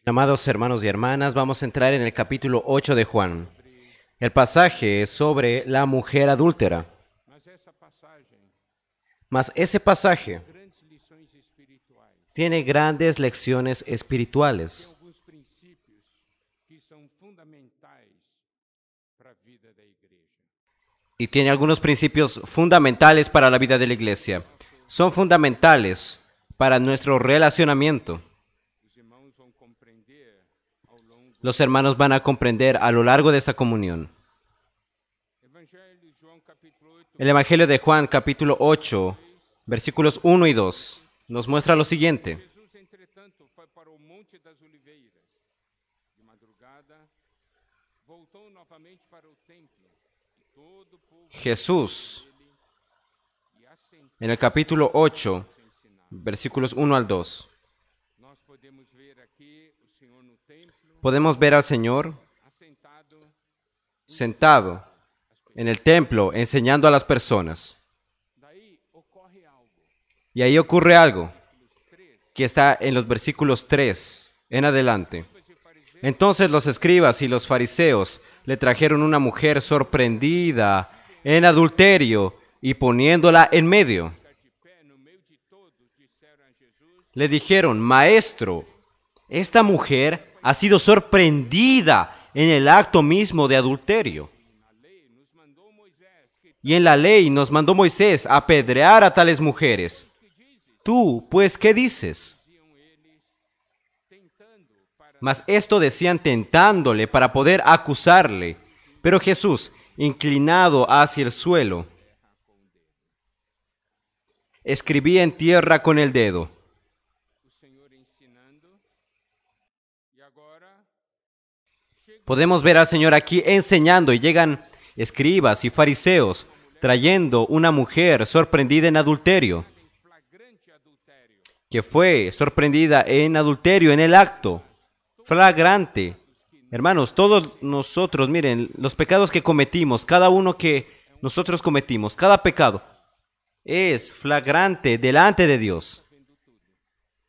Amados hermanos y hermanas, vamos a entrar en el capítulo 8 de Juan. El pasaje es sobre la mujer adúltera. Mas ese pasaje tiene grandes lecciones espirituales y tiene algunos principios fundamentales para la vida de la iglesia. Son fundamentales para nuestro relacionamiento. Los hermanos van a comprender a lo largo de esta comunión. El Evangelio de Juan, capítulo 8, versículos 1 y 2, nos muestra lo siguiente. Jesús, en el capítulo 8, versículos 1 al 2, podemos ver al Señor sentado en el templo enseñando a las personas. Y ahí ocurre algo que está en los versículos 3 en adelante. Entonces los escribas y los fariseos le trajeron una mujer sorprendida en adulterio y poniéndola en medio. Le dijeron: Maestro, esta mujer ha sido sorprendida en el acto mismo de adulterio. Y en la ley nos mandó Moisés a apedrear a tales mujeres. Tú, pues, ¿qué dices? Mas esto decían tentándole para poder acusarle. Pero Jesús, inclinado hacia el suelo, escribía en tierra con el dedo. Podemos ver al Señor aquí enseñando y llegan escribas y fariseos trayendo una mujer sorprendida en adulterio, que fue sorprendida en adulterio, en el acto flagrante. Hermanos, todos nosotros, miren, los pecados que cometimos, cada uno que nosotros cometimos, cada pecado es flagrante delante de Dios,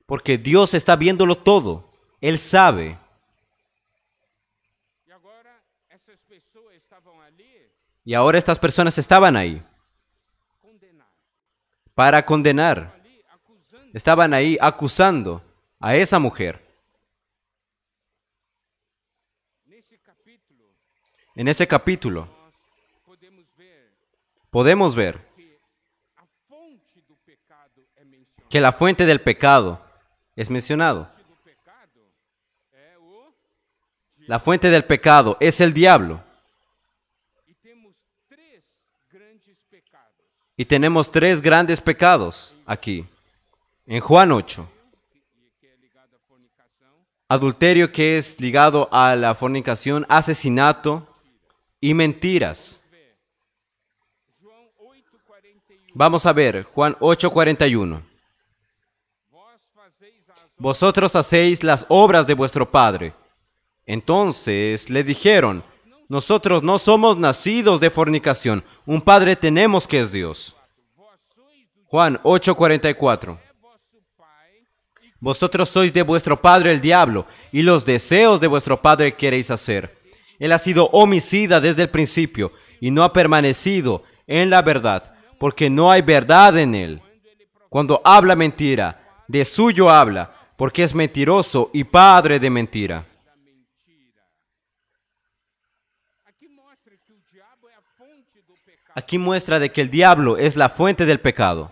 porque Dios está viéndolo todo, Él sabe. Y ahora estas personas estaban ahí para condenar. Estaban ahí acusando a esa mujer. En ese capítulo podemos ver que la fuente del pecado es mencionado. La fuente del pecado es el diablo. Y tenemos tres grandes pecados aquí, en Juan 8. Adulterio, que es ligado a la fornicación, asesinato y mentiras. Vamos a ver Juan 8:41. Vosotros hacéis las obras de vuestro padre. Entonces le dijeron: nosotros no somos nacidos de fornicación. Un padre tenemos que es Dios. Juan 8:44. Vosotros sois de vuestro padre el diablo, y los deseos de vuestro padre queréis hacer. Él ha sido homicida desde el principio, y no ha permanecido en la verdad, porque no hay verdad en él. Cuando habla mentira, de suyo habla, porque es mentiroso y padre de mentira. Aquí muestra de que el diablo es la fuente del pecado.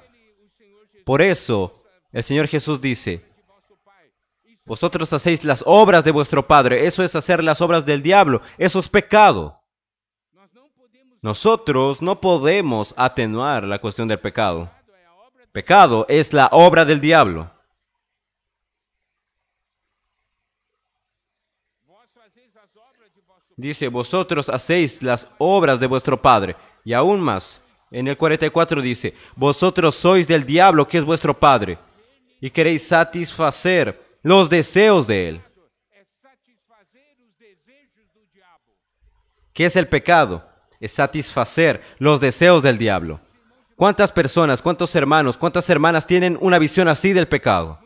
Por eso, el Señor Jesús dice: vosotros hacéis las obras de vuestro padre. Eso es hacer las obras del diablo. Eso es pecado. Nosotros no podemos atenuar la cuestión del pecado. Pecado es la obra del diablo. Dice: vosotros hacéis las obras de vuestro padre. Y aún más, en el 44 dice: vosotros sois del diablo, que es vuestro padre, y queréis satisfacer los deseos de él. ¿Qué es el pecado? Es satisfacer los deseos del diablo. ¿Cuántas personas, cuántos hermanos, cuántas hermanas tienen una visión así del pecado?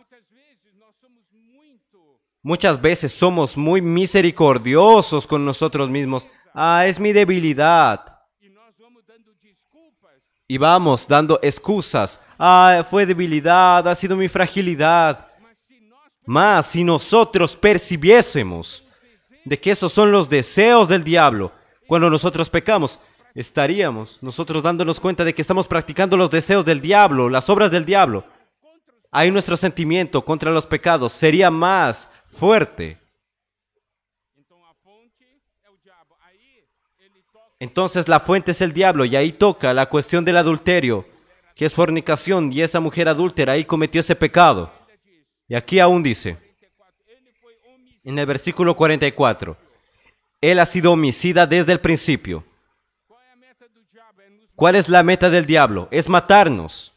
Muchas veces somos muy misericordiosos con nosotros mismos. Ah, es mi debilidad. Y vamos dando excusas. Ah, fue debilidad, ha sido mi fragilidad. Mas si nosotros percibiésemos de que esos son los deseos del diablo, cuando nosotros pecamos, estaríamos nosotros dándonos cuenta de que estamos practicando los deseos del diablo, las obras del diablo. Ahí nuestro sentimiento contra los pecados sería más fuerte. Entonces la fuente es el diablo y ahí toca la cuestión del adulterio, que es fornicación, y esa mujer adúltera ahí cometió ese pecado. Y aquí aún dice, en el versículo 44, él ha sido homicida desde el principio. ¿Cuál es la meta del diablo? Es matarnos.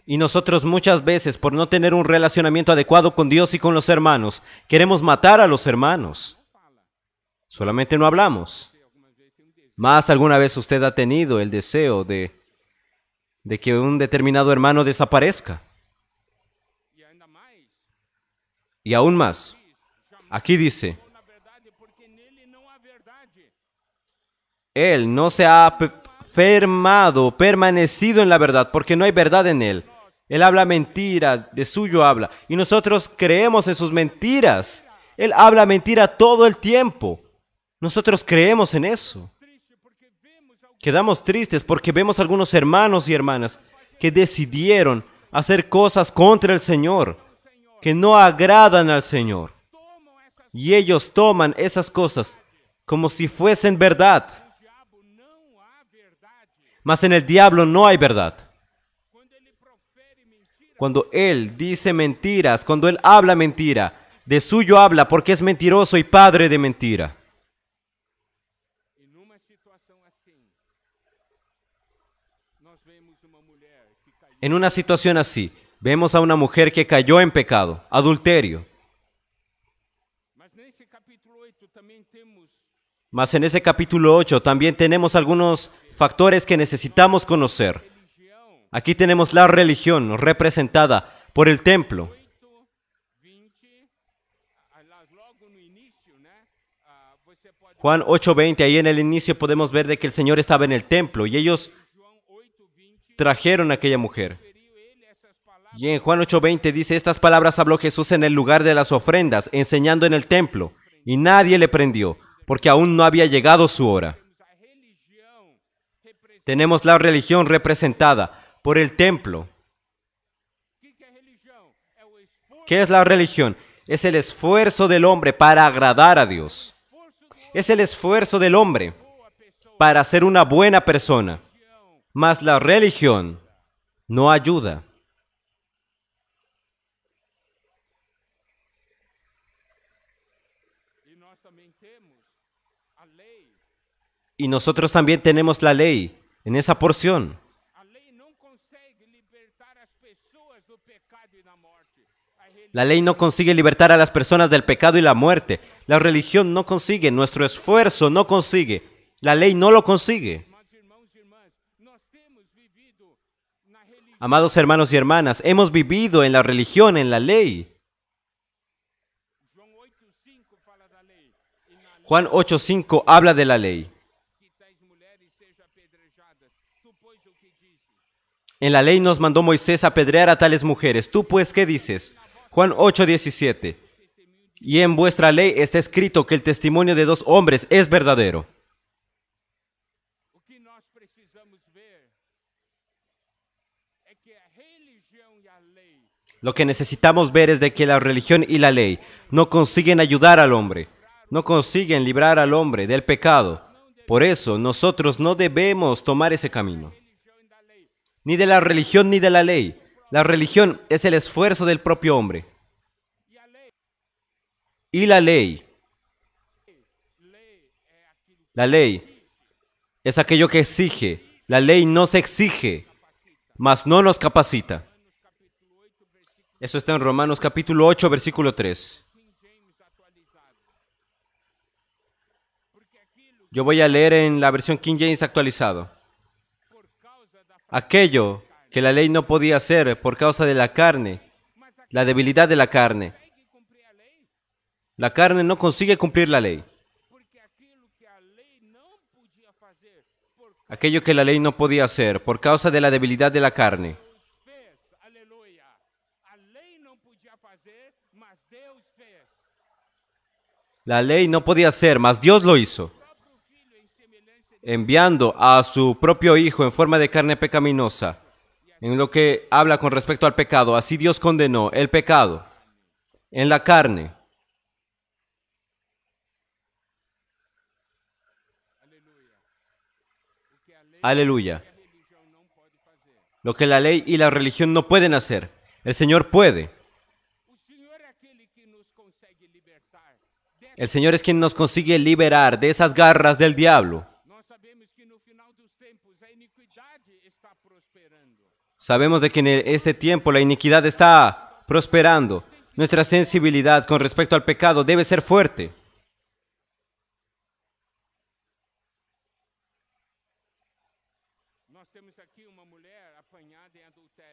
Y nosotros muchas veces, por no tener un relacionamiento adecuado con Dios y con los hermanos, queremos matar a los hermanos. Solamente no hablamos. Más alguna vez usted ha tenido el deseo de que un determinado hermano desaparezca. Y aún más. Aquí dice, él no se ha permanecido en la verdad, porque no hay verdad en él. Él habla mentira, de suyo habla, y nosotros creemos en sus mentiras. Él habla mentira todo el tiempo. Nosotros creemos en eso. Quedamos tristes porque vemos algunos hermanos y hermanas que decidieron hacer cosas contra el Señor, que no agradan al Señor. Y ellos toman esas cosas como si fuesen verdad. Mas en el diablo no hay verdad. Cuando él dice mentiras, cuando él habla mentira, de suyo habla porque es mentiroso y padre de mentira. En una situación así, vemos a una mujer que cayó en pecado, adulterio. Mas en ese capítulo 8 también tenemos algunos factores que necesitamos conocer. Aquí tenemos la religión representada por el templo. Juan 8:20, ahí en el inicio podemos ver de que el Señor estaba en el templo y ellos trajeron a aquella mujer. Y en Juan 8:20 dice, estas palabras habló Jesús en el lugar de las ofrendas, enseñando en el templo, y nadie le prendió, porque aún no había llegado su hora. Tenemos la religión representada por el templo. ¿Qué es la religión? Es el esfuerzo del hombre para agradar a Dios. Es el esfuerzo del hombre para ser una buena persona. Mas la religión no ayuda. Y nosotros también tenemos la ley en esa porción. La ley no consigue libertar a las personas del pecado y la muerte. La religión no consigue, nuestro esfuerzo no consigue. La ley no lo consigue. Amados hermanos y hermanas, hemos vivido en la religión, en la ley. Juan 8:5 habla de la ley. En la ley nos mandó Moisés apedrear a tales mujeres. ¿Tú pues qué dices? Juan 8:17. Y en vuestra ley está escrito que el testimonio de dos hombres es verdadero. Lo que necesitamos ver es de que la religión y la ley no consiguen ayudar al hombre, no consiguen librar al hombre del pecado. Por eso nosotros no debemos tomar ese camino. Ni de la religión ni de la ley. La religión es el esfuerzo del propio hombre. Y la ley es aquello que exige. La ley nos exige, mas no nos capacita. Eso está en Romanos capítulo 8, versículo 3. Yo voy a leer en la versión King James actualizado. Aquello que la ley no podía hacer por causa de la carne, la debilidad de la carne. La carne no consigue cumplir la ley. Aquello que la ley no podía hacer por causa de la debilidad de la carne. La ley no podía hacer, mas Dios lo hizo, enviando a su propio Hijo en forma de carne pecaminosa. En lo que habla con respecto al pecado, así Dios condenó el pecado en la carne. Aleluya. Lo que la ley y la religión no pueden hacer, el Señor puede. El Señor es quien nos consigue liberar de esas garras del diablo. Sabemos de que en este tiempo la iniquidad está prosperando. Nuestra sensibilidad con respecto al pecado debe ser fuerte.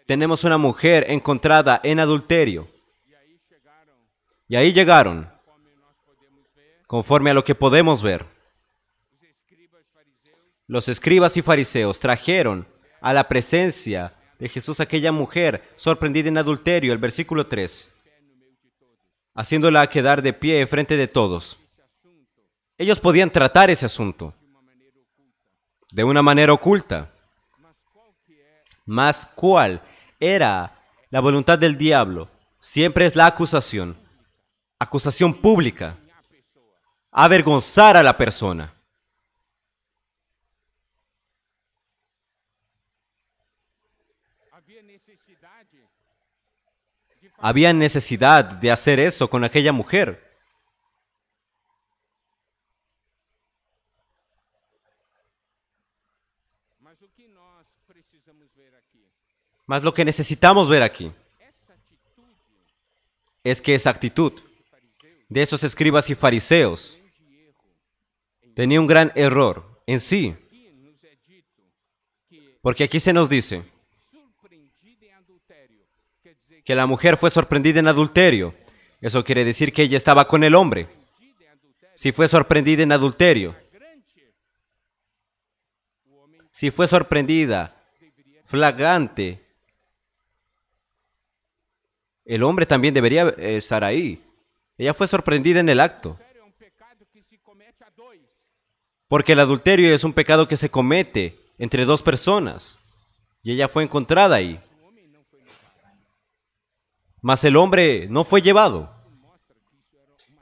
Tenemos una mujer encontrada en adulterio. Y ahí llegaron, conforme a lo que podemos ver. Los escribas y fariseos trajeron a la presencia de Jesús aquella mujer sorprendida en adulterio, el versículo 3, haciéndola quedar de pie enfrente de todos. Ellos podían tratar ese asunto de una manera oculta. Mas ¿cuál era la voluntad del diablo? Siempre es la acusación. Acusación pública. Avergonzar a la persona. Había necesidad de hacer eso con aquella mujer. Mas lo que necesitamos ver aquí es que esa actitud de esos escribas y fariseos tenía un gran error en sí. Porque aquí se nos dice que la mujer fue sorprendida en adulterio. Eso quiere decir que ella estaba con el hombre. Si fue sorprendida en adulterio, si fue sorprendida flagrante, el hombre también debería estar ahí. Ella fue sorprendida en el acto. Porque el adulterio es un pecado que se comete entre dos personas. Y ella fue encontrada ahí. Mas el hombre no fue llevado.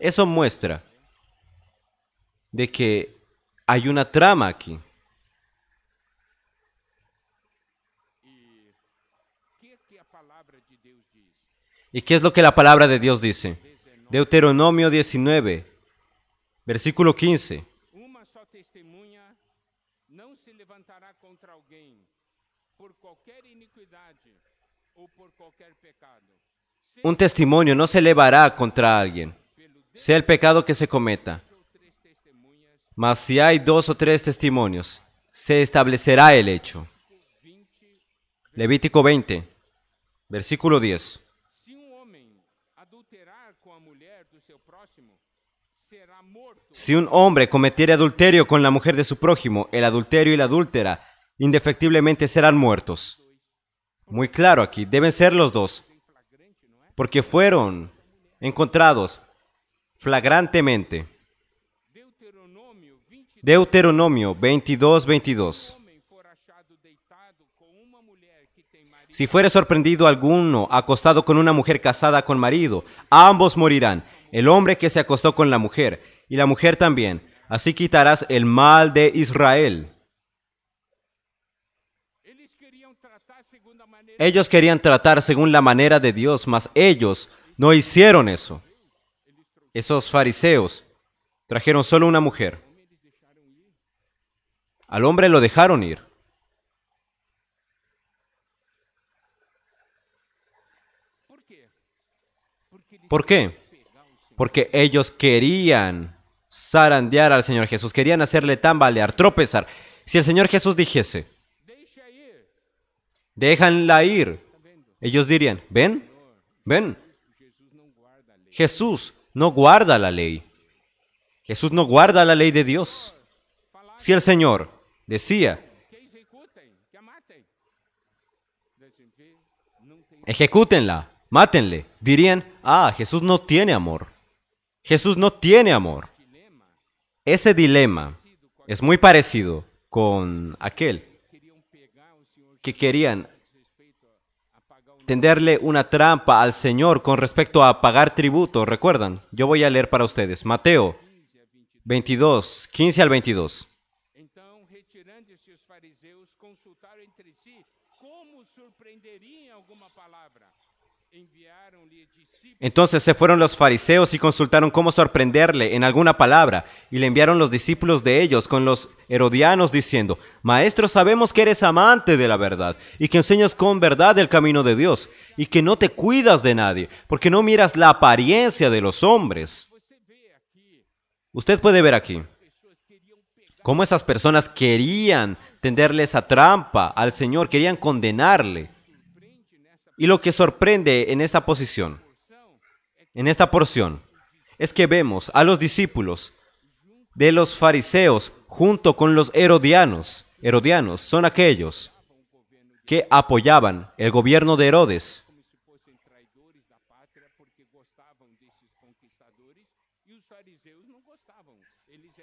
Eso muestra de que hay una trama aquí. ¿Y qué es lo que la palabra de Dios dice? Deuteronomio 19, versículo 15. Un testimonio no se elevará contra alguien, sea el pecado que se cometa. Mas si hay 2 o 3 testimonios, se establecerá el hecho. Levítico 20, versículo 10. Si un hombre cometiere adulterio con la mujer de su prójimo, el adulterio y la adúltera indefectiblemente serán muertos. Muy claro aquí, deben ser los dos, porque fueron encontrados flagrantemente. Deuteronomio 22, 22. Si fuere sorprendido alguno acostado con una mujer casada con marido, ambos morirán, el hombre que se acostó con la mujer, y la mujer también. Así quitarás el mal de Israel. Ellos querían tratar según la manera de Dios, mas ellos no hicieron eso. Esos fariseos trajeron solo una mujer. Al hombre lo dejaron ir. ¿Por qué? Porque ellos querían zarandear al Señor Jesús, querían hacerle tambalear, tropezar. Si el Señor Jesús dijese, déjanla ir. Ellos dirían, ven, ven. Jesús no guarda la ley. Jesús no guarda la ley de Dios. Si el Señor decía, ejecútenla, mátenle, dirían, ah, Jesús no tiene amor. Jesús no tiene amor. Ese dilema es muy parecido con aquel que querían tenderle una trampa al Señor con respecto a pagar tributo. ¿Recuerdan? Yo voy a leer para ustedes. Mateo 22, 15 al 22. Então, retirando-se os fariseus, consultaram entre si como surpreenderiam alguma palavra. Enviaram-lhe discípulos. Entonces se fueron los fariseos y consultaron cómo sorprenderle en alguna palabra, y le enviaron los discípulos de ellos con los herodianos diciendo, Maestro, sabemos que eres amante de la verdad y que enseñas con verdad el camino de Dios y que no te cuidas de nadie, porque no miras la apariencia de los hombres. Usted puede ver aquí cómo esas personas querían tenderle esa trampa al Señor, querían condenarle. Y lo que sorprende en esta posición, en esta porción, es que vemos a los discípulos de los fariseos junto con los herodianos. Herodianos son aquellos que apoyaban el gobierno de Herodes.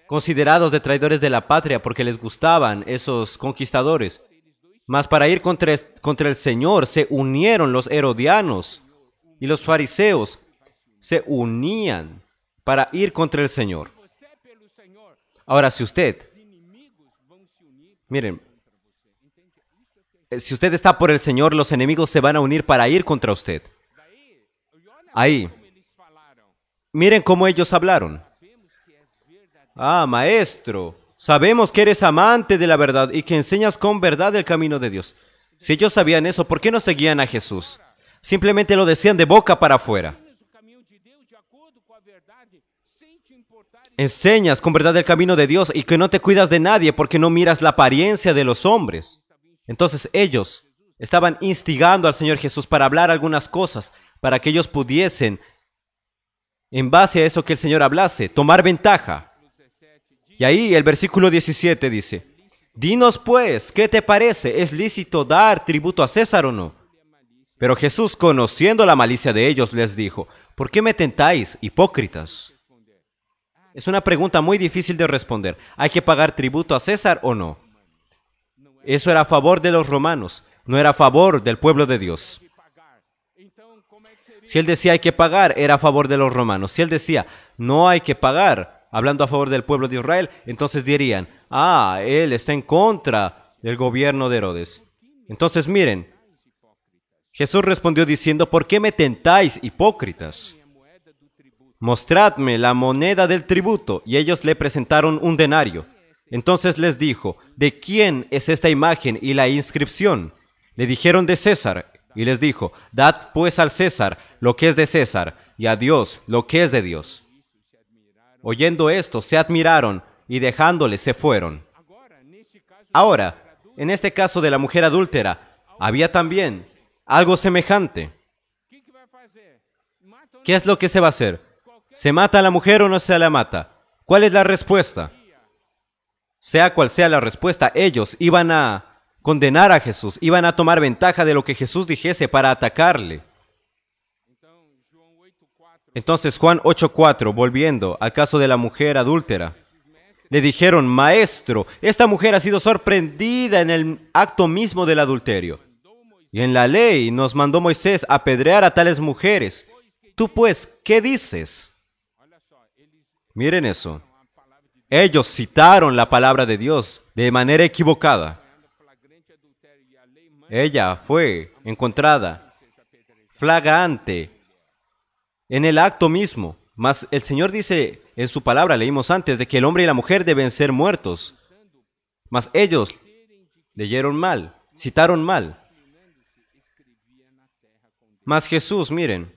Considerados de traidores de la patria porque les gustaban esos conquistadores. Mas para ir contra el Señor se unieron los herodianos y los fariseos se unían para ir contra el Señor. Ahora, si usted, miren, si usted está por el Señor, los enemigos se van a unir para ir contra usted. Ahí, miren cómo ellos hablaron. Ah, maestro, sabemos que eres amante de la verdad y que enseñas con verdad el camino de Dios. Si ellos sabían eso, ¿por qué no seguían a Jesús? Simplemente lo decían de boca para afuera. Enseñas con verdad el camino de Dios y que no te cuidas de nadie porque no miras la apariencia de los hombres. Entonces ellos estaban instigando al Señor Jesús para hablar algunas cosas, para que ellos pudiesen, en base a eso que el Señor hablase, tomar ventaja. Y ahí el versículo 17 dice, dinos pues, ¿qué te parece? ¿Es lícito dar tributo a César o no? Pero Jesús, conociendo la malicia de ellos, les dijo, ¿por qué me tentáis, hipócritas? Es una pregunta muy difícil de responder. ¿Hay que pagar tributo a César o no? Eso era a favor de los romanos, no era a favor del pueblo de Dios. Si él decía hay que pagar, era a favor de los romanos. Si él decía no hay que pagar, hablando a favor del pueblo de Israel, entonces dirían, ah, él está en contra del gobierno de Herodes. Entonces miren, Jesús respondió diciendo, ¿por qué me tentáis, hipócritas? Mostradme la moneda del tributo. Y ellos le presentaron un denario. Entonces les dijo, ¿de quién es esta imagen y la inscripción? Le dijeron de César. Y les dijo, dad pues al César lo que es de César, y a Dios lo que es de Dios. Oyendo esto, se admiraron y dejándole se fueron. Ahora, en este caso de la mujer adúltera, había también algo semejante. ¿Qué es lo que se va a hacer? ¿Se mata a la mujer o no se la mata? ¿Cuál es la respuesta? Sea cual sea la respuesta, ellos iban a condenar a Jesús, iban a tomar ventaja de lo que Jesús dijese para atacarle. Entonces Juan 8:4, volviendo al caso de la mujer adúltera, le dijeron, Maestro, esta mujer ha sido sorprendida en el acto mismo del adulterio. Y en la ley nos mandó Moisés apedrear a tales mujeres. Tú pues, ¿qué dices? Miren eso. Ellos citaron la palabra de Dios de manera equivocada. Ella fue encontrada flagrante en el acto mismo. Mas el Señor dice en su palabra, leímos antes, de que el hombre y la mujer deben ser muertos. Mas ellos leyeron mal, citaron mal. Mas Jesús, miren,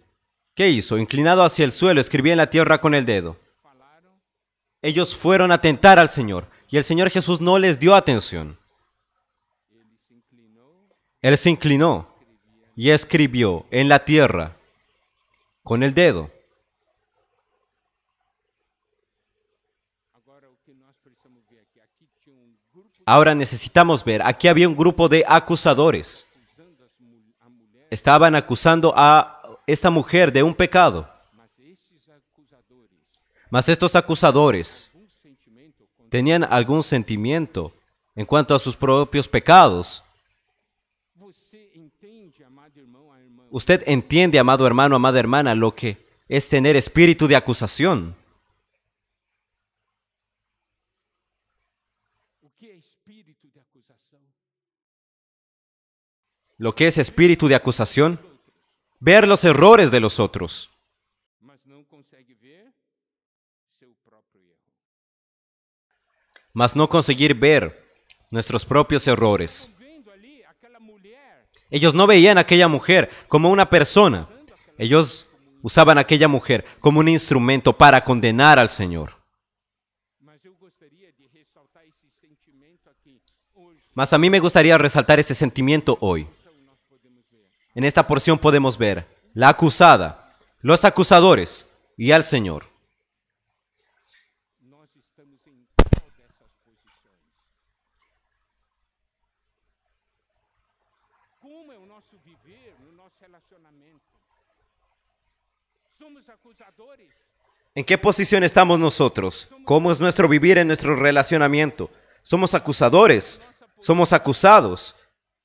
¿qué hizo? Inclinado hacia el suelo, escribía en la tierra con el dedo. Ellos fueron a tentar al Señor y el Señor Jesús no les dio atención. Él se inclinó y escribió en la tierra con el dedo. Ahora necesitamos ver, aquí había un grupo de acusadores. Estaban acusando a esta mujer de un pecado. Mas estos acusadores tenían algún sentimiento en cuanto a sus propios pecados. Usted entiende, amado hermano, amada hermana, lo que es tener espíritu de acusación. Lo que es espíritu de acusación, ver los errores de los otros. Mas no conseguir ver nuestros propios errores. Ellos no veían a aquella mujer como una persona. Ellos usaban a aquella mujer como un instrumento para condenar al Señor. Mas a mí me gustaría resaltar ese sentimiento hoy. En esta porción podemos ver la acusada, los acusadores y al Señor. ¿En qué posición estamos nosotros? ¿Cómo es nuestro vivir en nuestro relacionamiento? ¿Somos acusadores? ¿Somos acusados?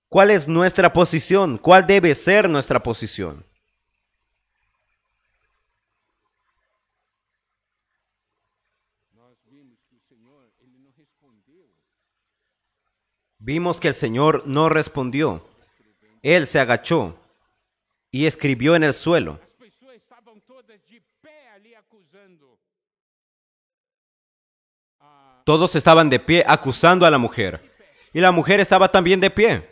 ¿Cuál es nuestra posición? ¿Cuál debe ser nuestra posición? Vimos que el Señor no respondió. Él se agachó y escribió en el suelo. Todos estaban de pie acusando a la mujer. Y la mujer estaba también de pie.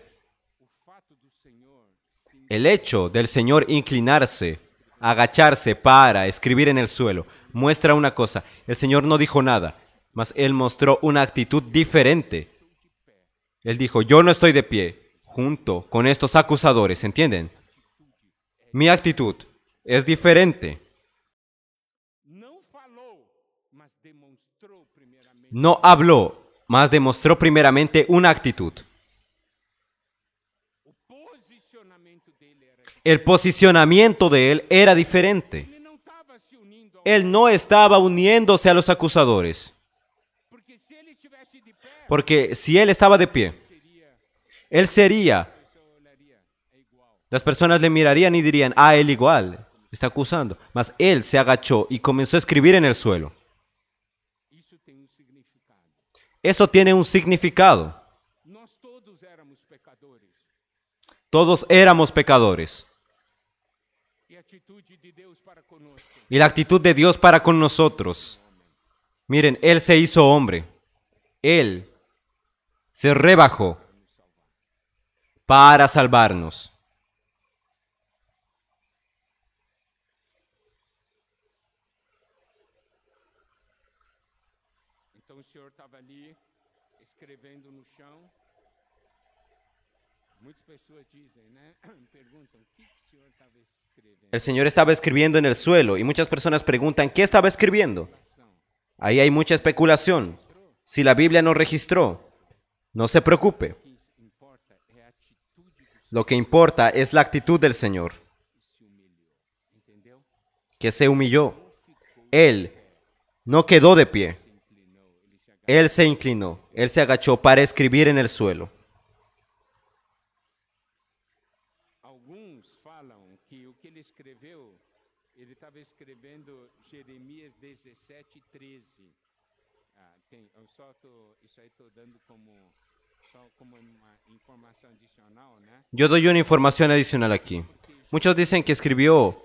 El hecho del Señor inclinarse, agacharse para escribir en el suelo, muestra una cosa. El Señor no dijo nada, mas Él mostró una actitud diferente. Él dijo, yo no estoy de pie, junto con estos acusadores, ¿entienden? Mi actitud es diferente. No habló, mas demostró primeramente una actitud. El posicionamiento de él era diferente. Él no estaba uniéndose a los acusadores. Porque si él estaba de pie, él sería. Las personas le mirarían y dirían, ah, él igual, está acusando. Mas él se agachó y comenzó a escribir en el suelo. Eso tiene un significado. Todos éramos pecadores. Y la actitud de Dios para con nosotros. Miren, Él se hizo hombre. Él se rebajó para salvarnos. Então o Senhor estava ali escrevendo no chão. Muitas pessoas dizem, né? Perguntam, o que o Senhor estava escrevendo? El Señor estaba escribiendo en el suelo y muchas personas preguntan, ¿qué estaba escribiendo? Ahí hay mucha especulación. Si la Biblia no registró, no se preocupe. Lo que importa es la actitud del Señor, que se humilló. Él no quedó de pie. Él se inclinó, él se agachó para escribir en el suelo. Alguns falam que o que ele escreveu, ele estava escrevendo Jeremias 17:13. Isso aí estou dando como uma informação adicional, né? Yo doy una información adicional aquí. Muchos dicen que escribió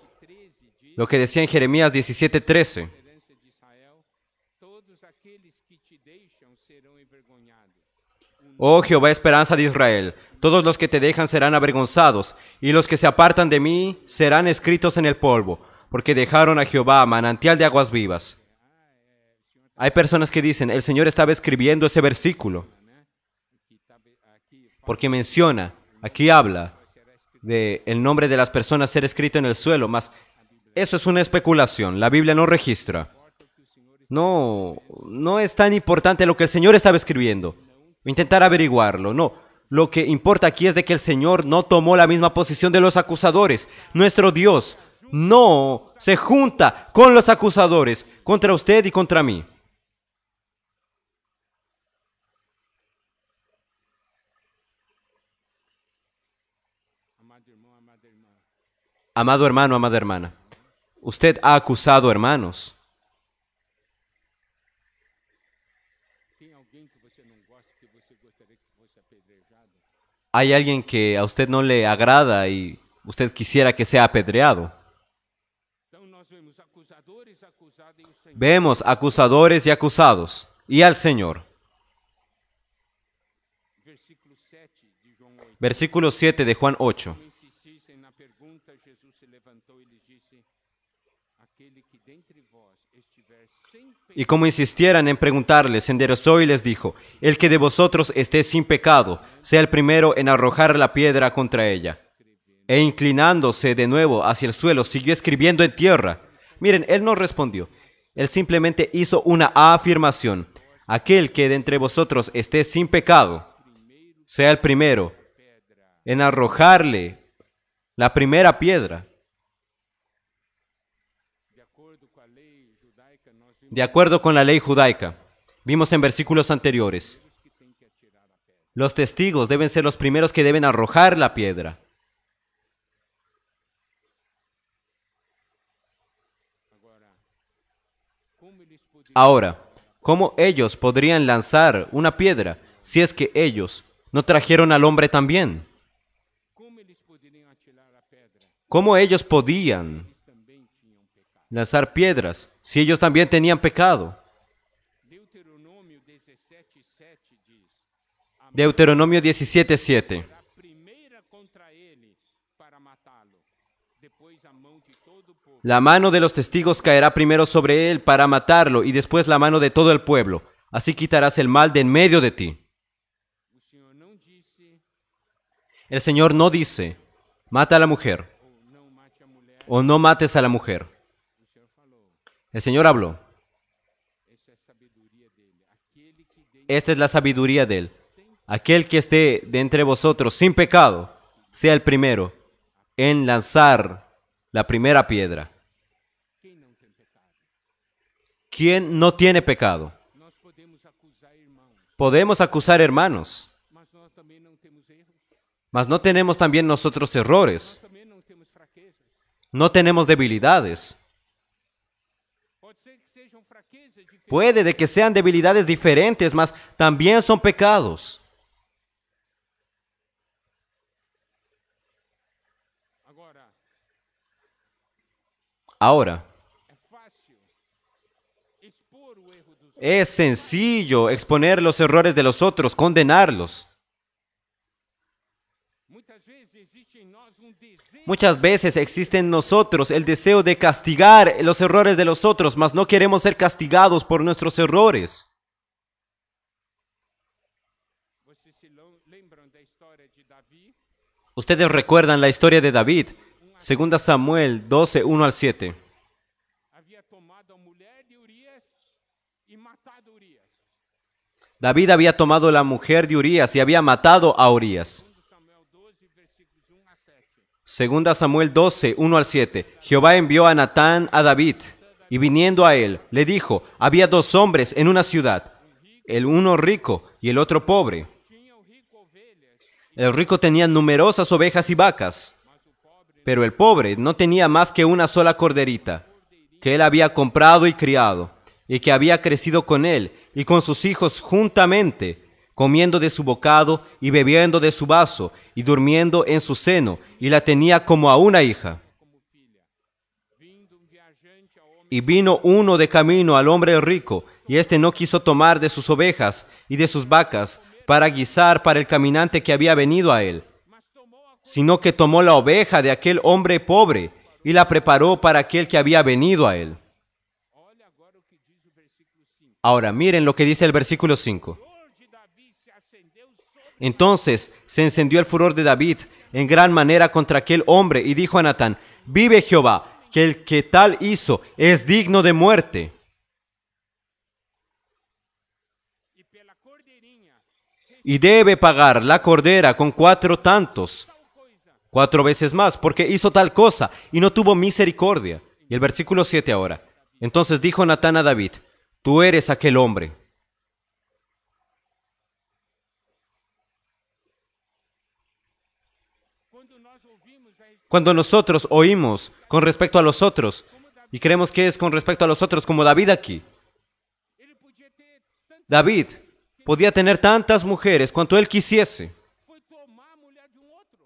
lo que decía en Jeremías 17:13. Oh Jehová, esperanza de Israel, todos los que te dejan serán avergonzados, y los que se apartan de mí serán escritos en el polvo, porque dejaron a Jehová, manantial de aguas vivas. Hay personas que dicen, el Señor estaba escribiendo ese versículo, porque menciona Aquí habla de el nombre de las personas ser escrito en el suelo, mas eso es una especulación. La Biblia no registra. No es tan importante lo que el Señor estaba escribiendo. Intentar averiguarlo, no. Lo que importa aquí es de que el Señor no tomó la misma posición de los acusadores. Nuestro Dios no se junta con los acusadores contra usted y contra mí. Amado irmão, amada irmã, Amado hermano, amada hermana, usted ha acusado hermanos. tem alguém que você não gosta, que você gostaria que fosse apedrejado? ¿Hay alguien que a usted no le agrada y usted quisiera que sea apedreado? Então nós vemos acusadores acusados e o Senhor. Vemos acusadores y acusados y al Señor. Versículo 7 de João 8. Versículo 7 de Juan 8. Como insistissem na pergunta, Jesus se levantou e lhes disse: aquele que dentre vós estiver sem pecado, Y como insistieran en preguntarle, se enderezó y les dijo, el que de vosotros esté sin pecado, sea el primero en arrojar la piedra contra ella. E inclinándose de nuevo hacia el suelo, siguió escribiendo en tierra. Miren, él no respondió. Él simplemente hizo una afirmación. Aquel que de entre vosotros esté sin pecado, sea el primero en arrojarle la primera piedra. de acordo com a lei judaica, nós vimos De acuerdo con la ley judaica, vimos en versículos anteriores, que tem que atirar a pedra. los testigos deben ser los primeros que deben arrojar la piedra. Agora, como eles poderiam Ahora, ¿cómo ellos podrían lanzar una piedra si es que ellos no trajeron al hombre también? como eles poderiam atirar a pedra? ¿Cómo ellos podían Eles também tinham pecado. lanzar piedras si ellos también tenían pecado? Deuteronômio 17:7 diz: a Deuteronomio 17:7. a primeira contra ele para matá-lo, depois a mão de todo o povo. La mano de los testigos caerá primero sobre él para matarlo y después la mano de todo el pueblo. Así quitarás el mal de en medio de ti. O Senhor não disse El Señor no dice, mata a la mujer ou não mate a mulher. o no mates a la mujer. O Senhor falou: El Señor habló. essa é a sabedoria dele. Aquele que dentre Esta es la sabiduría de él. Aquel que esté de entre vosotros sin pecado, sea el primero en lanzar la primera piedra. quem não tem pecado. ¿Quién no tiene pecado? Nós podemos acusar irmãos, Podemos acusar hermanos, mas nós também não temos erros. mas no tenemos también nosotros errores. Nós também não temos fraquezas. No tenemos debilidades. Pode ser que sejam fraquezas diferentes. Puede de que sean debilidades diferentes, mas también son pecados. Agora, Ahora, é fácil expor o erro dos outros. es sencillo exponer los errores de los otros, condenarlos. Muitas vezes existe em nós desejo Muchas veces existe en nosotros el deseo de castigar los errores de los otros, mas no queremos ser castigados por nuestros errores. Vocês se lembram da história de Davi? Ustedes recuerdan la historia de David, 2 Samuel 12, 1 al 7. Havia tomado a mulher de Urias e matado Urias. David había tomado la mujer de Urías y había matado a Urías. 2 Samuel 12, versículos 1 a 7. 2 Samuel 12, 1 al 7. Jehová envió a Natán a David, y viniendo a él, le dijo, había dos hombres en una ciudad, el uno rico y el otro pobre. Tinha o rico ovelhas, El rico tenía numerosas ovejas y vacas, pero el pobre no tenía más que una sola corderita, que él había comprado y criado, y que había crecido con él y con sus hijos juntamente, comiendo de su bocado y bebiendo de su vaso, y durmiendo en su seno, y la tenía como a una hija. como filha. Vindo um viajante ao homem, Y vino uno de camino al hombre rico, y éste no quiso tomar de sus ovejas y de sus vacas para guisar para el caminante que había venido a él, mas tomou a sino que tomó la oveja de aquel hombre pobre y la preparó para aquel que había venido a él. Olha agora o que diz o versículo 5. Ahora miren lo que dice el versículo 5. O furor de Davi se acendeu sobre Entonces se encendió el furor de David en gran manera contra aquel hombre y dijo a Natán: vive Jehová, que el que tal hizo es digno de muerte. Y debe pagar la cordera con 4 tantos, 4 veces más, porque hizo tal cosa y no tuvo misericordia. Y el versículo 7 ahora. Entonces dijo Natán a David: tú eres aquel hombre. Cuando nosotros oímos con respecto a los otros y creemos que es con respecto a los otros, como David aquí. David podía tener tantas mujeres cuanto él quisiese.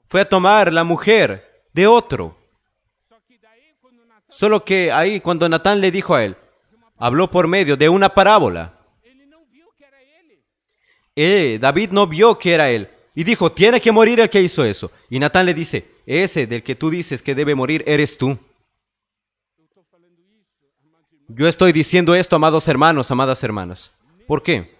Fue a tomar la mujer de otro. Solo que ahí, cuando Natán le dijo a él, habló por medio de una parábola. David no vio que era él. Y dijo: tiene que morir el que hizo eso. Y Natán le dice: ese del que tú dices que debe morir eres tú. Yo estoy diciendo esto, amados hermanos, amadas hermanas. ¿Por qué?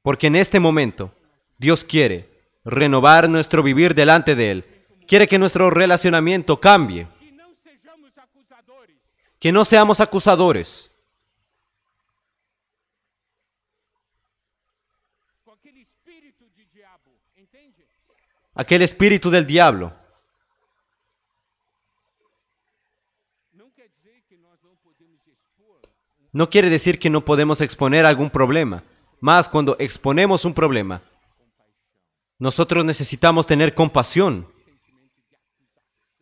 Porque en este momento Dios quiere renovar nuestro vivir delante de Él. Quiere que nuestro relacionamiento cambie. Que no seamos acusadores. Aquel espíritu del diablo. No quiere decir que no podemos exponer algún problema. Más cuando exponemos un problema, nosotros necesitamos tener compasión,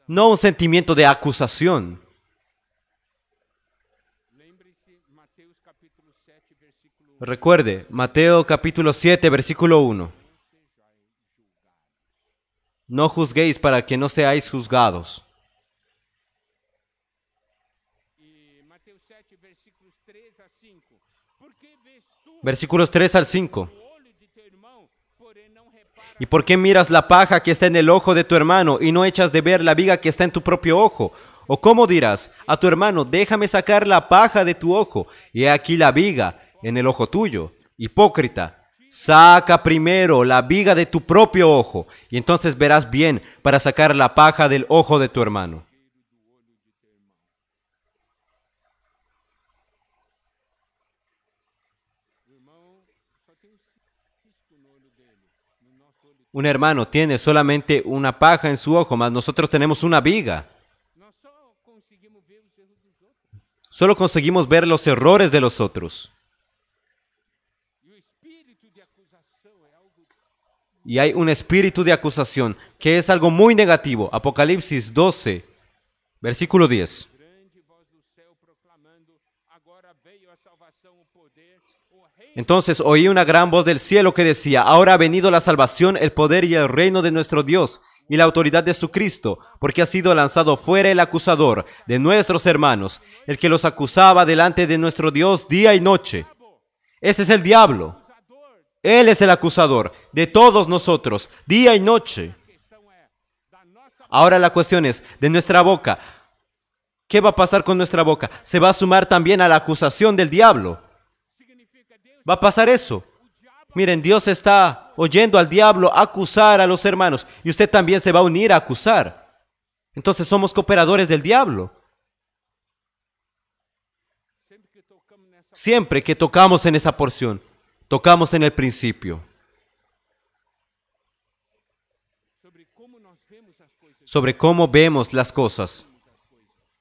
no un sentimiento de acusación. Recuerde, Mateo capítulo 7, versículo 1. No juzguéis para que no seáis juzgados. Versículos 3 al 5. ¿Y por qué miras la paja que está en el ojo de tu hermano y no echas de ver la viga que está en tu propio ojo? ¿O cómo dirás a tu hermano: déjame sacar la paja de tu ojo, y he aquí la viga en el ojo tuyo? Hipócrita, saca primero la viga de tu propio ojo, y entonces verás bien para sacar la paja del ojo de tu hermano. Un hermano tiene solamente una paja en su ojo, mas nosotros tenemos una viga. Solo conseguimos ver los errores de los otros. Y hay un espíritu de acusación que es algo muy negativo. Apocalipsis 12, versículo 10. Entonces oí una gran voz del cielo que decía: ahora ha venido la salvación, el poder y el reino de nuestro Dios y la autoridad de su Cristo, porque ha sido lanzado fuera el acusador de nuestros hermanos, el que los acusaba delante de nuestro Dios día y noche. Ese es el diablo. Él es el acusador de todos nosotros, día y noche. Ahora la cuestión es, de nuestra boca, ¿qué va a pasar con nuestra boca? Se va a sumar también a la acusación del diablo. Va a pasar eso. Miren, Dios está oyendo al diablo acusar a los hermanos y usted también se va a unir a acusar. Entonces somos cooperadores del diablo. Siempre que tocamos en esa porción, tocamos en el principio. Sobre cómo vemos las cosas.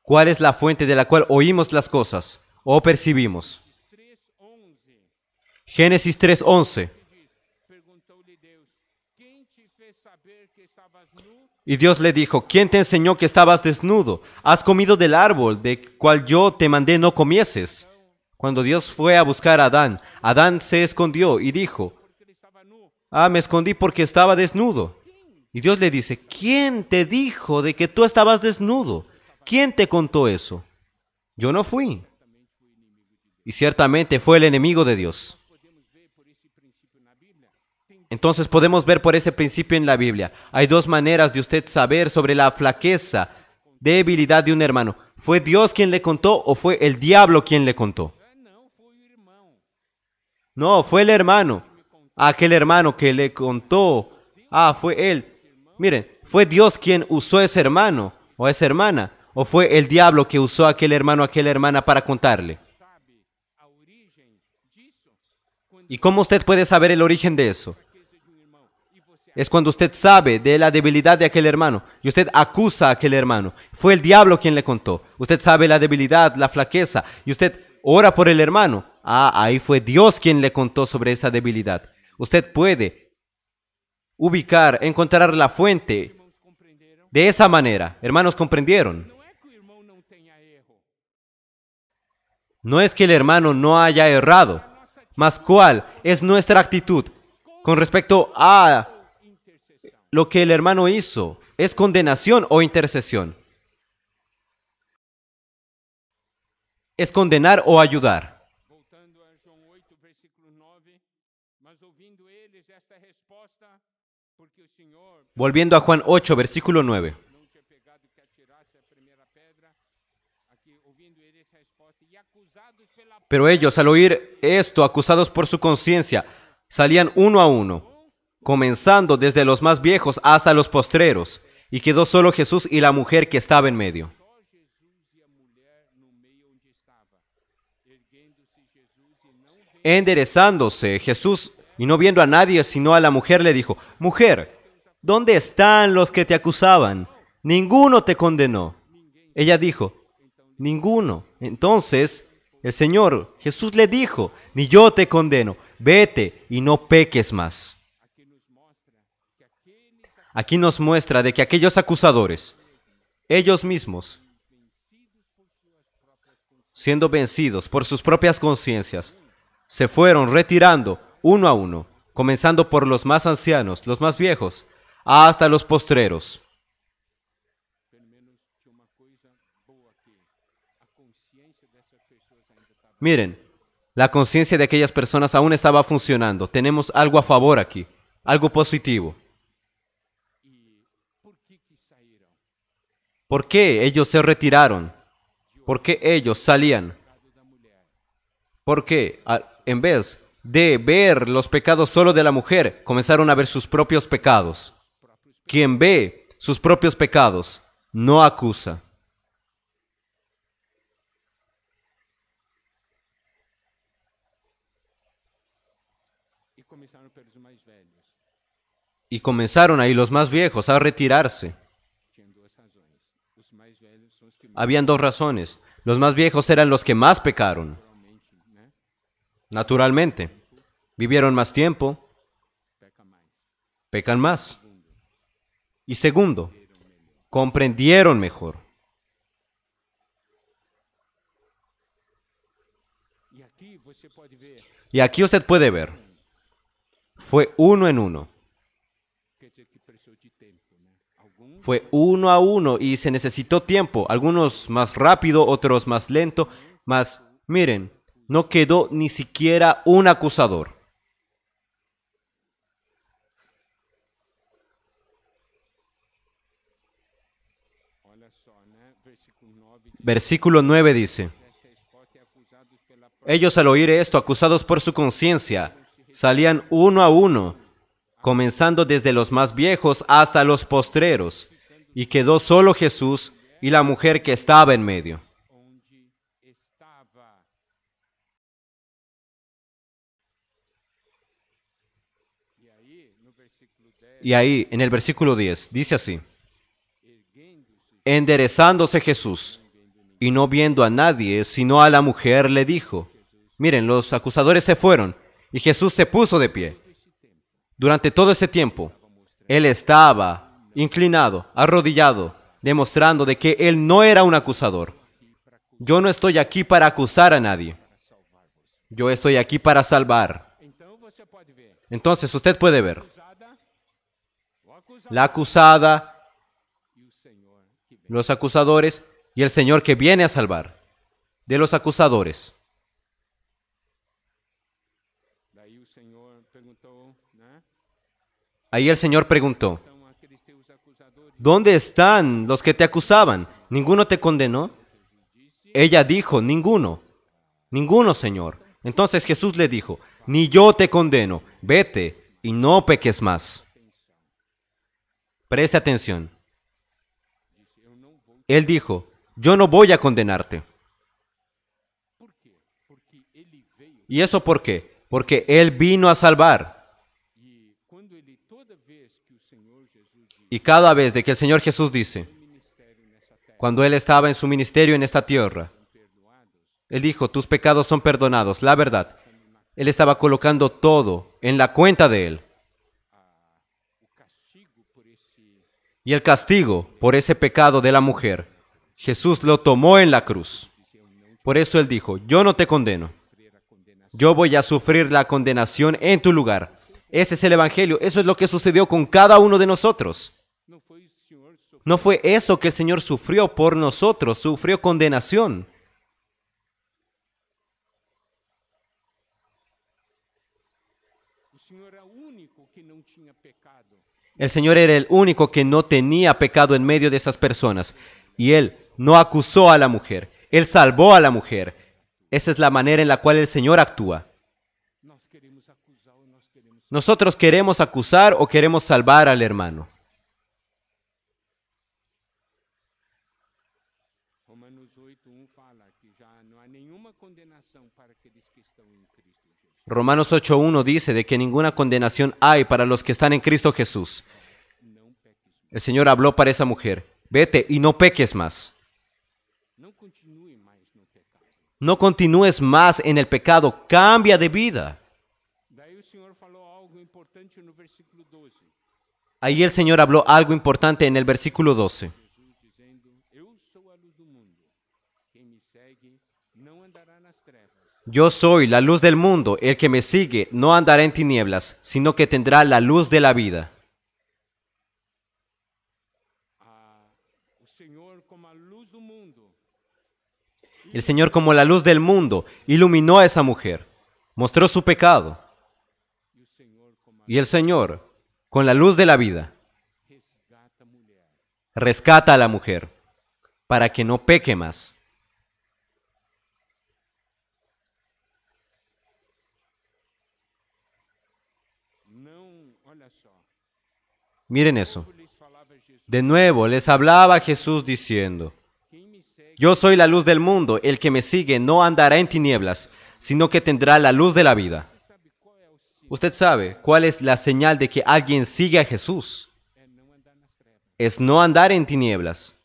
¿Cuál es la fuente de la cual oímos las cosas o percibimos? Génesis 3:11. Y Dios le dijo: ¿quién te enseñó que estabas desnudo? ¿Has comido del árbol de cual yo te mandé no comieses? Cuando Dios fue a buscar a Adán, Adán se escondió y dijo: me escondí porque estaba desnudo. Y Dios le dice: ¿quién te dijo de que tú estabas desnudo? ¿Quién te contó eso? Yo no fui. Y ciertamente fue el enemigo de Dios. Entonces podemos ver por ese principio en la Biblia. Hay 2 maneras de usted saber sobre la flaqueza, debilidad de un hermano. ¿Fue Dios quien le contó o fue el diablo quien le contó? No, fue el hermano. a aquel hermano que le contó, fue él. Miren, ¿fue Dios quien usó a ese hermano o a esa hermana? ¿O fue el diablo que usó a aquel hermano o aquella hermana para contarle? ¿Y cómo usted puede saber el origen de eso? Es cuando usted sabe de la debilidad de aquel hermano y usted acusa a aquel hermano. Fue el diablo quien le contó. Usted sabe la debilidad, la flaqueza y usted ora por el hermano. Ahí fue Dios quien le contó sobre esa debilidad. Usted puede ubicar, encontrar la fuente de esa manera. Hermanos, ¿comprendieron? No es que el hermano no haya errado, mas ¿cuál es nuestra actitud con respecto a lo que el hermano hizo? ¿Es condenación o intercesión? ¿Es condenar o ayudar? Voltando a João 8, versículo 9, mas ouvindo eles esta resposta, porque o Senhor Volviendo a Juan 8, versículo 9. não tinha pegado que atirasse a primeira pedra, aqui ouvindo eles a resposta, e acusados pela Pero ellos, al oír esto, acusados por su conciencia, salían uno a uno, comenzando desde los más viejos hasta los postreros, y quedó solo Jesús y la mujer que estaba en medio. só Jesus e a mulher no meio onde estava. Erguendo-se Jesus e não vendo Enderezándose Jesús, y no viendo a nadie sino a la mujer, le dijo: Mujer, ¿dónde están los que te acusaban? Ninguno te condenó. Ella dijo: Ninguno. Entonces el Señor Jesús le dijo: Ni yo te condeno, vete y no peques más. Aquí nos muestra de que aquellos acusadores, ellos mismos, siendo vencidos por sus propias conciencias, se fueron retirando uno a uno, comenzando por los más ancianos, los más viejos, hasta los postreros. pelo menos tinha uma coisa boa aqui. A consciência dessas pessoas ainda estava. Miren, la conciencia de aquellas personas aún estaba funcionando. Tenemos algo a favor aquí, algo positivo. E por que saíram? ¿Por qué ellos se retiraron? ¿Por qué ellos salían? ¿Por qué, en vez de ver los pecados solo de la mujer, comenzaron a ver sus propios pecados? Quien ve sus propios pecados no acusa. E começaram pelos mais velhos. Y comenzaron ahí los más viejos a retirarse. Tinham duas razões. Os mais velhos são os que Habían dos razones. Los más viejos eran los que más pecaron. naturalmente, né, Naturalmente, vivieron más tiempo, peca mais. pecan más. Y segundo, comprendieron mejor. E aqui você pode ver, Y aquí usted puede ver, fue uno en uno. quer dizer que precisou de tempo, né? Alguns Fue uno a uno y se necesitó tiempo, algunos más rápido, otros más lento, mas miren, no quedó ni siquiera un acusador. olha só, né? Versículo 9 diz: Versículo 9 dice: esta resposta é acusados pela Ellos al oír esto, acusados por su conciencia, salían uno a uno, comenzando desde los más viejos hasta los postreros, y quedó solo Jesús y la mujer que estaba en medio. onde estava. E aí, no versículo 10, Y ahí, en el versículo 10, dice así: erguendo-se, Enderezándose Jesús, y no viendo a nadie, sino a la mujer, le dijo. Miren, los acusadores se fueron, y Jesús se puso de pie. Durante todo ese tiempo, Él estaba inclinado, arrodillado, demostrando de que Él no era un acusador. Yo no estoy aquí para acusar a nadie. Yo estoy aquí para salvar. então você pode ver, Entonces usted puede ver acusada, o acusado la acusada, e o Senhor que vem. los acusadores y el Señor que viene a salvar. De los acusadores. Daí o Senhor perguntou, né? Ahí el Señor preguntó: Estão aqueles teus acusadores? ¿Dónde están los que te acusaban? ¿Ninguno te condenó? Ella dijo: Ninguno. Ninguno, Señor. Entonces Jesús le dijo, ni yo te condeno, vete y no peques más. Preste atención. Él dijo, yo no voy a condenarte. ¿Y eso por qué? Porque Él vino a salvar. Y cada vez de que el Señor Jesús dice, cuando Él estaba en su ministerio en esta tierra, Él dijo, tus pecados son perdonados. La verdad, Él estaba colocando todo en la cuenta de Él. Y el castigo por ese pecado de la mujer, Jesús lo tomó en la cruz. Por eso Él dijo, yo no te condeno. Yo voy a sufrir la condenación en tu lugar. Ese es el Evangelio. Eso es lo que sucedió con cada uno de nosotros. No fue eso que el Señor sufrió por nosotros, sufrió condenación. El Señor era el único que no tenía pecado en medio de esas personas. Y Él no acusó a la mujer. Él salvó a la mujer. Esa es la manera en la cual el Señor actúa. Nosotros queremos acusar o queremos salvar al hermano. Romanos 8:1 dice de que ninguna condenación hay para los que están en Cristo Jesús. El Señor habló para esa mujer, vete y no peques más. No continúes más en el pecado, cambia de vida. Ahí el Señor habló algo importante en el versículo 12. Yo soy la luz del mundo, el que me sigue no andará en tinieblas, sino que tendrá la luz de la vida. El Señor, como la luz del mundo, iluminó a esa mujer, mostró su pecado. Y el Señor, con la luz de la vida, rescata a la mujer para que no peque más. Miren eso. De nuevo les hablaba Jesús diciendo, yo soy la luz del mundo, el que me sigue no andará en tinieblas, sino que tendrá la luz de la vida. Usted sabe cuál es la señal de que alguien sigue a Jesús. Es no andar en tinieblas.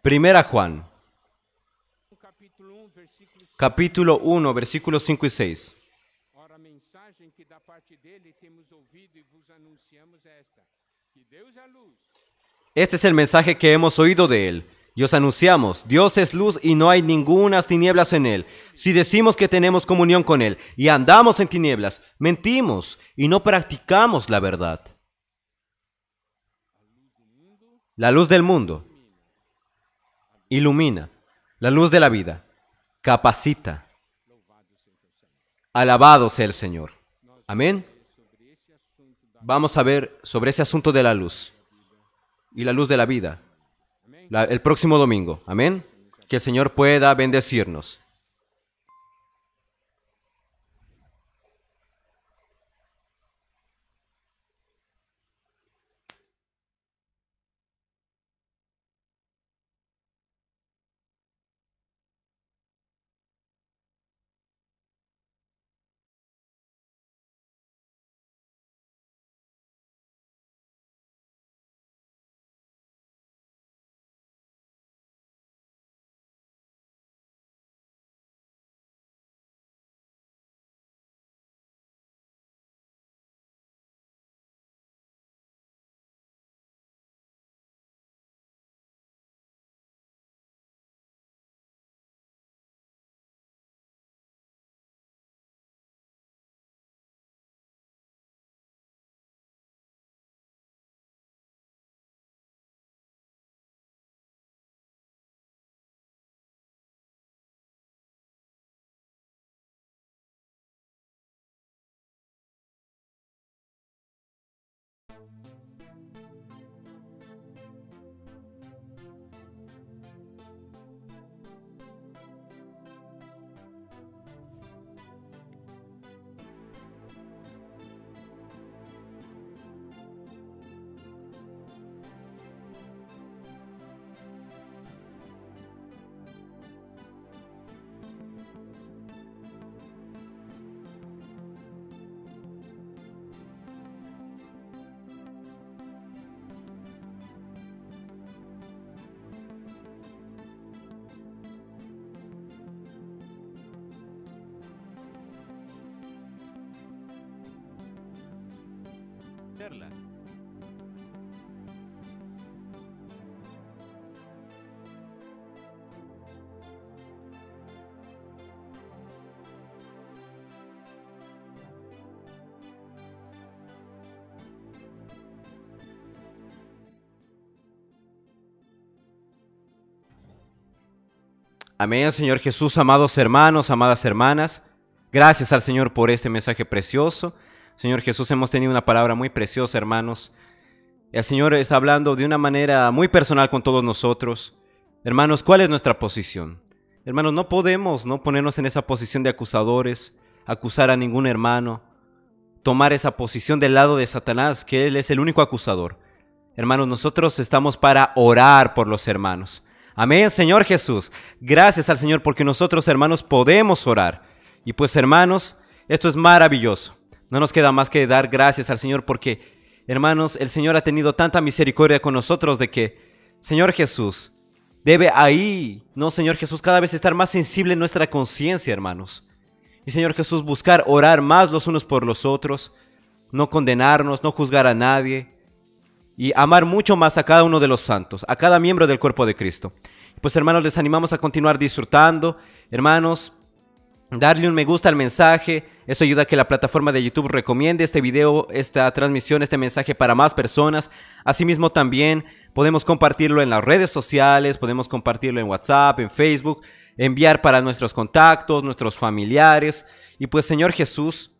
Primera Juan, capítulo 1, versículos 5 y 6. Este es el mensaje que hemos oído de Él. Y os anunciamos, Dios es luz y no hay ninguna tinieblas en Él. Si decimos que tenemos comunión con Él y andamos en tinieblas, mentimos y no practicamos la verdad. La luz del mundo ilumina, la luz de la vida capacita. Alabado sea el Señor. Amén. Vamos a ver sobre ese asunto de la luz y la luz de la vida el próximo domingo. Amén. Que el Señor pueda bendecirnos. Amén, Señor Jesús, amados hermanos, amadas hermanas. Gracias al Señor por este mensaje precioso. Señor Jesús, hemos tenido una palabra muy preciosa, hermanos. El Señor está hablando de una manera muy personal con todos nosotros. Hermanos, ¿cuál es nuestra posición? Hermanos, no podemos no ponernos en esa posición de acusadores, acusar a ningún hermano, tomar esa posición del lado de Satanás, que él es el único acusador. Hermanos, nosotros estamos para orar por los hermanos. Amén, Señor Jesús. Gracias al Señor porque nosotros, hermanos, podemos orar. Y pues, hermanos, esto es maravilloso. No nos queda más que dar gracias al Señor porque, hermanos, el Señor ha tenido tanta misericordia con nosotros de que, Señor Jesús, debe ahí, no, Señor Jesús, cada vez estar más sensible en nuestra conciencia, hermanos. Y, Señor Jesús, buscar orar más los unos por los otros, no condenarnos, no juzgar a nadie. Y amar mucho más a cada uno de los santos, a cada miembro del cuerpo de Cristo. Pues, hermanos, les animamos a continuar disfrutando. Hermanos, darle un me gusta al mensaje. Eso ayuda a que la plataforma de YouTube recomiende este video, esta transmisión, este mensaje para más personas. Asimismo, también podemos compartirlo en las redes sociales, podemos compartirlo en WhatsApp, en Facebook, enviar para nuestros contactos, nuestros familiares. Y pues, Señor Jesús,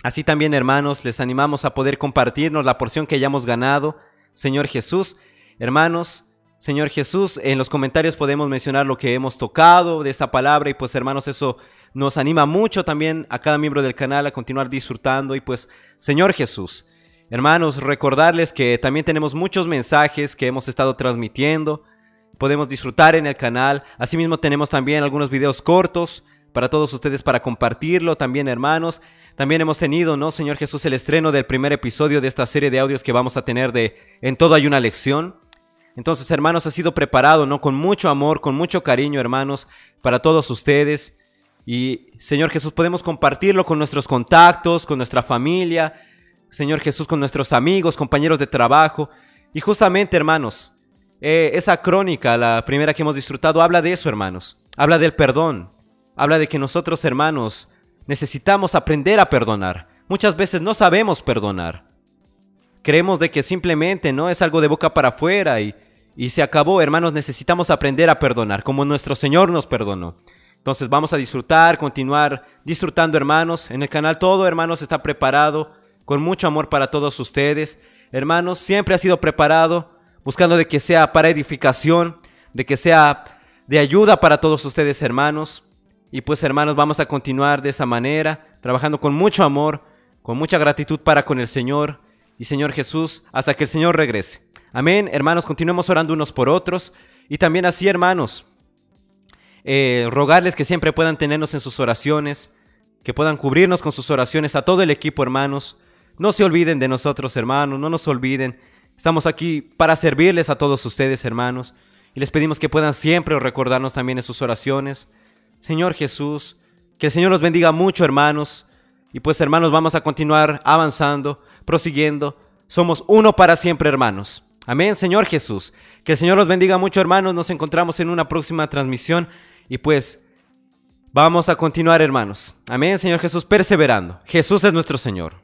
así también, hermanos, les animamos a poder compartirnos la porción que hayamos ganado. Señor Jesús, hermanos, Señor Jesús, en los comentarios podemos mencionar lo que hemos tocado de esta palabra. Y pues, hermanos, eso nos anima mucho también a cada miembro del canal a continuar disfrutando. Y pues, Señor Jesús, hermanos, recordarles que también tenemos muchos mensajes que hemos estado transmitiendo. Podemos disfrutar en el canal. Asimismo, tenemos también algunos videos cortos para todos ustedes para compartirlo también, hermanos. También hemos tenido, ¿no, Señor Jesús, el estreno del primer episodio de esta serie de audios que vamos a tener de En todo hay una lección. Entonces, hermanos, ha sido preparado, ¿no? Con mucho amor, con mucho cariño, hermanos, para todos ustedes. Y, Señor Jesús, podemos compartirlo con nuestros contactos, con nuestra familia, Señor Jesús, con nuestros amigos, compañeros de trabajo. Y justamente, hermanos, esa crónica, la primera que hemos disfrutado, habla de eso, hermanos. Habla del perdón. Habla de que nosotros, hermanos, necesitamos aprender a perdonar. Muchas veces no sabemos perdonar. Creemos de que simplemente no es algo de boca para afuera y se acabó, hermanos. Necesitamos aprender a perdonar como nuestro Señor nos perdonó. Entonces vamos a disfrutar, continuar disfrutando, hermanos. En el canal todo, hermanos, está preparado con mucho amor para todos ustedes. Hermanos, siempre ha sido preparado buscando de que sea para edificación, de que sea de ayuda para todos ustedes, hermanos. Y pues, hermanos, vamos a continuar de esa manera, trabajando con mucho amor, con mucha gratitud para con el Señor y Señor Jesús, hasta que el Señor regrese. Amén, hermanos, continuemos orando unos por otros. Y también así, hermanos, rogarles que siempre puedan tenernos en sus oraciones, que puedan cubrirnos con sus oraciones a todo el equipo, hermanos. No se olviden de nosotros, hermanos, no nos olviden. Estamos aquí para servirles a todos ustedes, hermanos. Y les pedimos que puedan siempre recordarnos también en sus oraciones. Señor Jesús, que el Señor los bendiga mucho, hermanos. Y pues, hermanos, vamos a continuar avanzando, prosiguiendo. Somos uno para siempre, hermanos. Amén, Señor Jesús. Que el Señor los bendiga mucho, hermanos. Nos encontramos en una próxima transmisión. Y pues, vamos a continuar, hermanos. Amén, Señor Jesús, perseverando. Jesús es nuestro Señor.